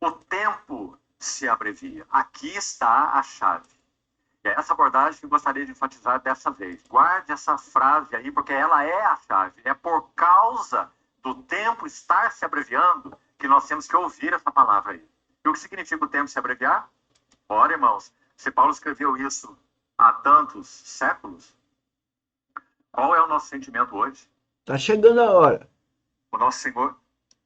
o tempo se abrevia. Aqui está a chave. E é essa abordagem que eu gostaria de enfatizar dessa vez. Guarde essa frase aí, porque ela é a chave. É por causa do tempo estar se abreviando que nós temos que ouvir essa palavra aí. E o que significa o tempo se abreviar? Ora, irmãos, se Paulo escreveu isso há tantos séculos, qual é o nosso sentimento hoje? Está chegando a hora. O nosso Senhor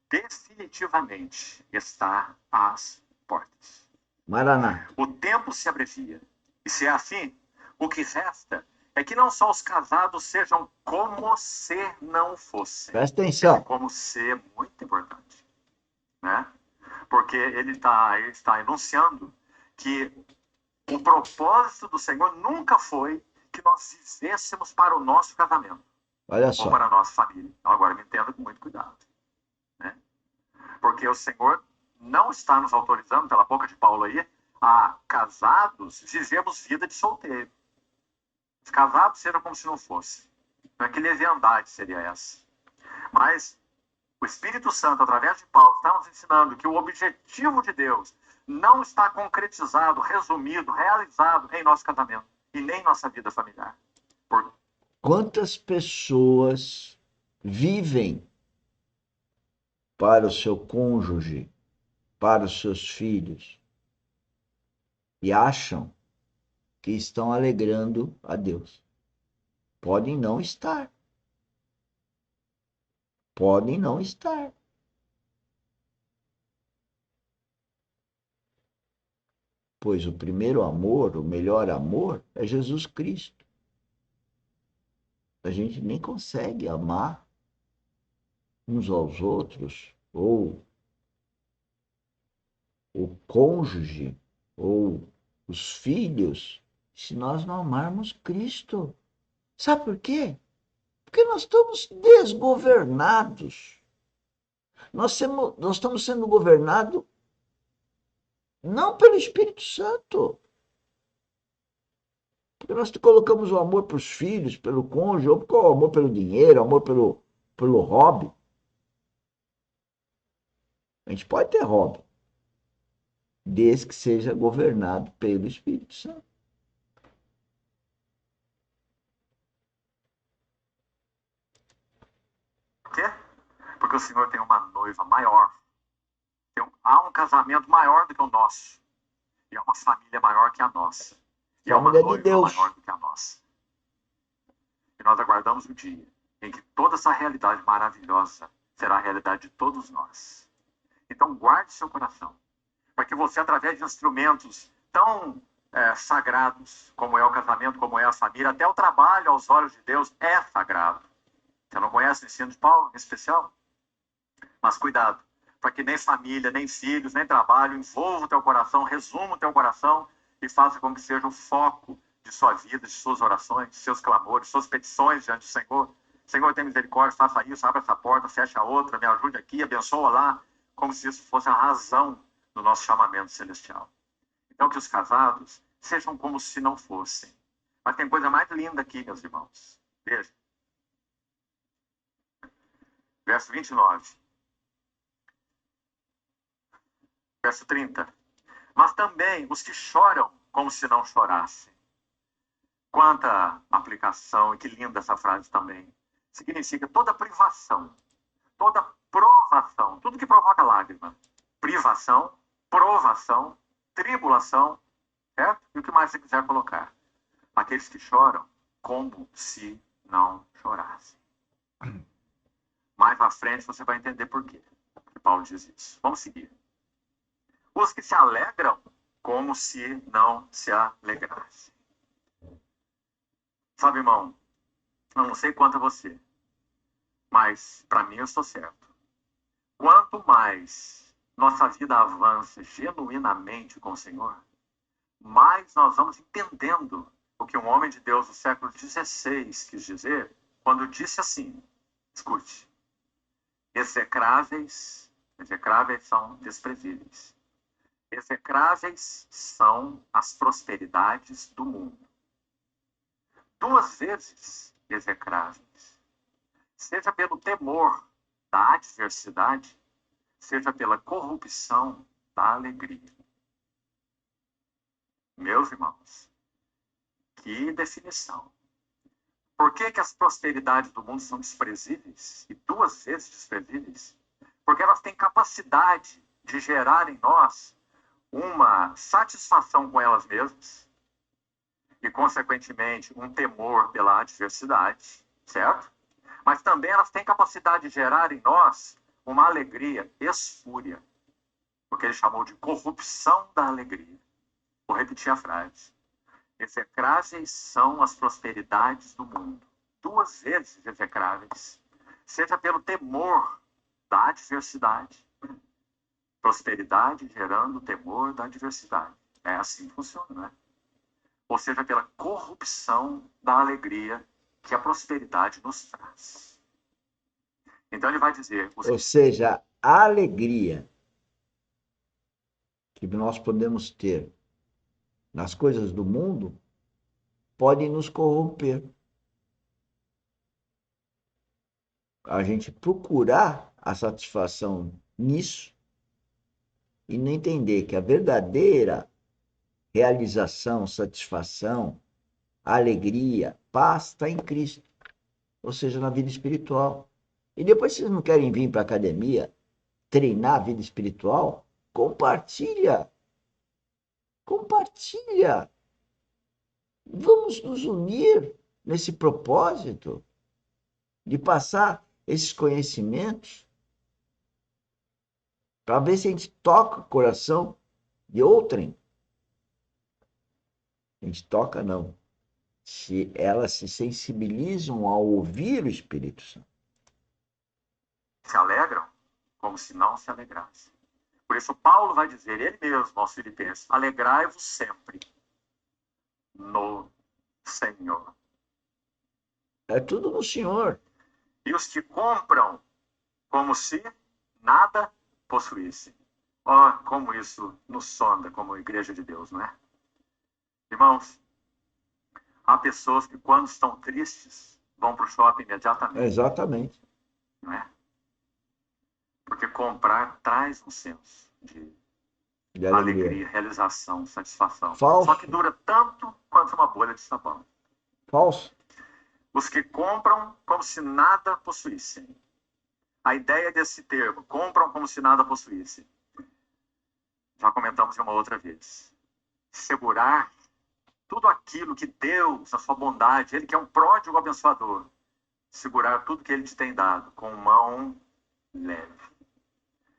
definitivamente está às portas. Maraná. O tempo se abrevia. E se é assim, o que resta é que não só os casados sejam como se não fossem. Presta atenção. Como se é muito importante. Né? Porque ele está enunciando que o propósito do Senhor nunca foi que nós vivêssemos para o nosso casamento. Olha ou só. para a nossa família. Então, agora me entenda com muito cuidado. Né? Porque o Senhor não está nos autorizando, pela boca de Paulo aí, a casados vivemos vida de solteiro. Os casados sejam como se não fosse. Não é que leviandade seria essa. Mas o Espírito Santo, através de Paulo, está nos ensinando que o objetivo de Deus não está concretizado, resumido, realizado em nosso casamento e nem em nossa vida familiar. Quantas pessoas vivem para o seu cônjuge, para os seus filhos, e acham que estão alegrando a Deus? Podem não estar. Podem não estar. Pois o primeiro amor, o melhor amor, é Jesus Cristo. A gente nem consegue amar uns aos outros, ou o cônjuge, ou os filhos, se nós não amarmos Cristo. Sabe por quê? Porque nós estamos desgovernados. Nós estamos sendo governados não pelo Espírito Santo. Porque nós colocamos o amor para os filhos, pelo cônjuge, ou o amor pelo dinheiro, o amor pelo hobby. A gente pode ter hobby, desde que seja governado pelo Espírito Santo. Por quê? Porque o Senhor tem uma noiva maior. Há um casamento maior do que o nosso. E há uma família maior que a nossa. E há uma Família de noiva Deus. maior do que a nossa. E nós aguardamos o dia em que toda essa realidade maravilhosa será a realidade de todos nós. Então guarde seu coração. Para que você, através de instrumentos tão sagrados, como é o casamento, como é a família, até o trabalho aos olhos de Deus é sagrado. Você não conhece o ensino de Paulo, em especial? Mas cuidado, para que nem família, nem filhos, nem trabalho envolva o teu coração, resuma o teu coração e faça com que seja o foco de sua vida, de suas orações, de seus clamores, suas petições diante do Senhor. Senhor, tem misericórdia, faça isso, abre essa porta, fecha a outra, me ajude aqui, abençoa lá, como se isso fosse a razão do nosso chamamento celestial. Então, que os casados sejam como se não fossem. Mas tem coisa mais linda aqui, meus irmãos. Veja. Verso 29. Verso 30. Mas também os que choram como se não chorassem. Quanta aplicação, e que linda essa frase também. Significa toda privação, toda provação, tudo que provoca lágrima. Privação, provação, tribulação, certo? E o que mais você quiser colocar. Aqueles que choram como se não chorassem. Mais à frente você vai entender por quê que Paulo diz isso. Vamos seguir. Os que se alegram como se não se alegrassem. Sabe, irmão, eu não sei quanto a você, mas para mim eu estou certo. Quanto mais nossa vida avança genuinamente com o Senhor, mais nós vamos entendendo o que um homem de Deus do século XVI quis dizer quando disse assim, escute, execráveis são desprezíveis. Execráveis são as prosperidades do mundo. 2 vezes execráveis. Seja pelo temor da adversidade, seja pela corrupção da alegria. Meus irmãos, que definição. Por que as prosperidades do mundo são desprezíveis? E 2 vezes desprezíveis? Porque elas têm capacidade de gerar em nós uma satisfação com elas mesmas e, consequentemente, um temor pela adversidade, certo? Mas também elas têm capacidade de gerar em nós uma alegria espúria, o que ele chamou de corrupção da alegria. Vou repetir a frase. Execráveis são as prosperidades do mundo. 2 vezes execráveis. Seja pelo temor da adversidade. Prosperidade gerando temor da adversidade. É assim que funciona, não é? Ou seja, pela corrupção da alegria que a prosperidade nos traz. Então ele vai dizer... Ou seja, a alegria que nós podemos ter nas coisas do mundo pode nos corromper. A gente procurar a satisfação nisso e não entender que a verdadeira realização, satisfação, alegria, paz está em Cristo, ou seja, na vida espiritual. E depois, se vocês não querem vir para a academia treinar a vida espiritual, compartilha. Compartilha. Vamos nos unir nesse propósito de passar esses conhecimentos para ver se a gente toca o coração de outrem. A gente toca, não. Se elas se sensibilizam ao ouvir o Espírito Santo. Se alegram como se não se alegrassem. Por isso Paulo vai dizer, ele mesmo aos Filipenses, alegrai-vos sempre no Senhor. É tudo no Senhor. E os que compram como se nada possuíssem. Ó, como isso nos sonda como igreja de Deus, não é? Irmãos, há pessoas que quando estão tristes vão para o shopping imediatamente. Exatamente. Não é? Porque comprar traz um senso de alegria, realização, satisfação. Falso. Só que dura tanto quanto uma bolha de sabão. Falso. Os que compram como se nada possuíssem. A ideia desse termo, compram como se nada possuíssem. Já comentamos uma outra vez. Segurar tudo aquilo que Deus, a sua bondade, Ele que é um pródigo abençoador, segurar tudo que Ele te tem dado com mão leve.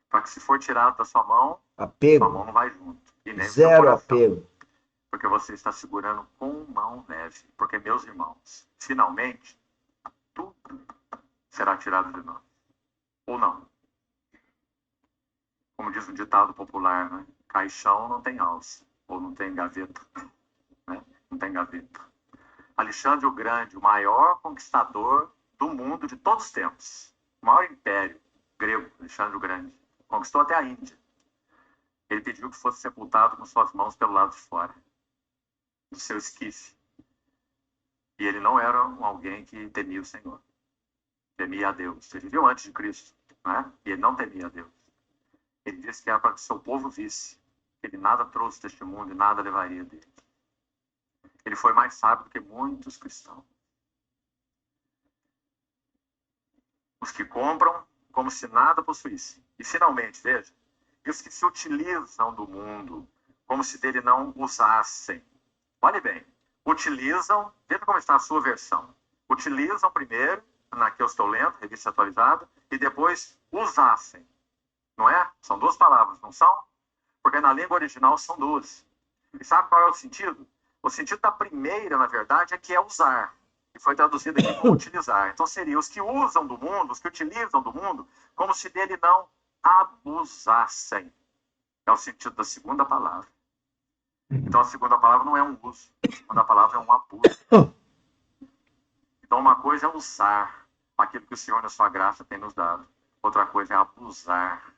Para que se for tirado da sua mão, apego. Sua mão não vai junto. E nem zero apego. Porque você está segurando com mão leve. Porque, meus irmãos, finalmente, tudo será tirado de nós. Ou não. Como diz um ditado popular, né? Caixão não tem alça. Ou não tem gaveta. Né? Não tem gaveta. Alexandre o Grande, o maior conquistador do mundo de todos os tempos. O maior império grego, Alexandre o Grande. Conquistou até a Índia. Ele pediu que fosse sepultado com suas mãos pelo lado de fora do seu esquife. E ele não era alguém que temia o Senhor. Temia a Deus. Ele viveu antes de Cristo, né? E ele não temia a Deus. Ele disse que era para que seu povo visse que ele nada trouxe deste mundo e nada levaria dele. Ele foi mais sábio do que muitos cristãos. Os que compram como se nada possuíssem. E finalmente, veja, e os que se utilizam do mundo como se dele não usassem. Olhe bem, utilizam, veja como está a sua versão. Utilizam primeiro, na que eu estou lendo, revista atualizada, e depois usassem. Não é? São 2 palavras, não são? Porque na língua original são 2. E sabe qual é o sentido? O sentido da primeira, na verdade, é que é usar. E foi traduzido aqui como utilizar. Então seria os que usam do mundo, os que utilizam do mundo, como se dele não abusassem. É o sentido da segunda palavra. Então a segunda palavra não é um uso. A segunda palavra é um abuso. Então uma coisa é usar aquilo que o Senhor, na sua graça, tem nos dado. Outra coisa é abusar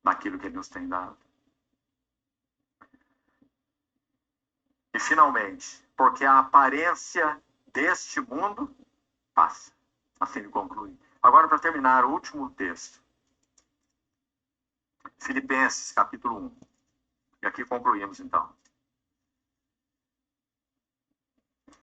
daquilo que Ele nos tem dado. E finalmente, porque a aparência deste mundo passa. Assim ele conclui. Agora, para terminar, o último texto. Filipenses, capítulo 1. E aqui concluímos, então.